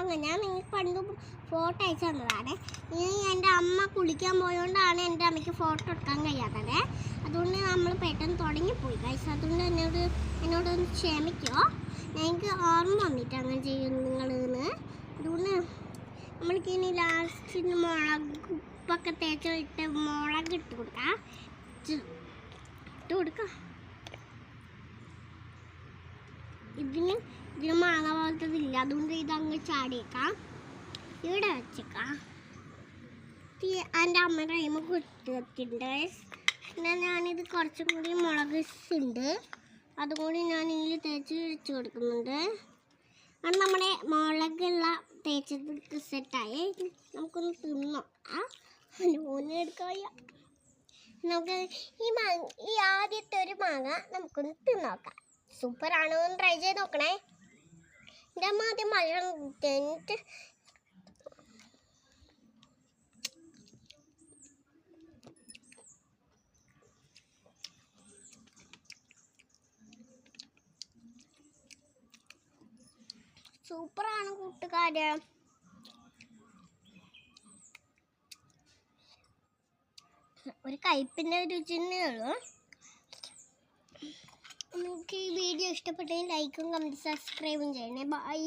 മാങ്ങ ഞാൻ നിങ്ങൾക്ക് പണ്ട് ഫോട്ടോ അയച്ചു തന്നതാണ്. ഇനി എൻ്റെ അമ്മ കുളിക്കാൻ പോയതുകൊണ്ടാണ് എൻ്റെ അമ്മയ്ക്ക് ഫോട്ടോ എടുക്കാൻ കഴിയാത്തത്. അതുകൊണ്ട് നമ്മൾ പെട്ടെന്ന് തുടങ്ങിപ്പോയി ഗൈസ്. അതുകൊണ്ട് എന്നോടൊന്ന് ക്ഷമിക്കുമോ. എനിക്ക് ഓർമ്മ വന്നിട്ട് അങ്ങനെ ചെയ്യുന്നു നിങ്ങളെന്ന്. അതുകൊണ്ട് നമ്മൾക്ക് ഇനി ലാസ്റ്റിന് മുളക് ഉപ്പൊക്കെ തേച്ചിട്ട് മുളക് ഇട്ട് കൊടുക്കാം. ഇതിന് മാങ്ങ പോലത്തതില്ല, അതുകൊണ്ട് ഇതങ്ങ് ചാടിയേക്കാം, ഇവിടെ വെച്ചേക്കാം. എൻ്റെ അമ്മയുടെ കൈമ കുത്തിയിട്ടുണ്ട്. പിന്നെ ഞാനിത് കുറച്ചും കൂടി മുളക് ഉണ്ട്, അതുകൂടി ഞാൻ ഇതിൽ തേച്ച് വെച്ച് കൊടുക്കുന്നുണ്ട്. അത് നമ്മുടെ മുളകുള്ള തേച്ചത് സെറ്റായി. നമുക്കൊന്ന് തിന്നോ എടുക്കാൻ. നമുക്ക് ഈ ആദ്യത്തെ ഒരു മാങ്ങ നമുക്കൊന്ന് തിന്നോക്കാം. സൂപ്പറാണോ എന്ന് ട്രൈ ചെയ്ത് നോക്കണേ. എൻ്റെ അമ്മ ആദ്യം മലയാളം തിന്നിട്ട് സൂപ്പറാണ് കൂട്ടുകാരെ. ഒരു കയ്പിൻ്റെ രുചിന്നേ ഉള്ളൂ. നിങ്ങൾക്ക് ഈ വീഡിയോ ഇഷ്ടപ്പെട്ടെങ്കിൽ ലൈക്കും കമൻറ്റും സബ്സ്ക്രൈബും ചെയ്യണേ. ബൈ.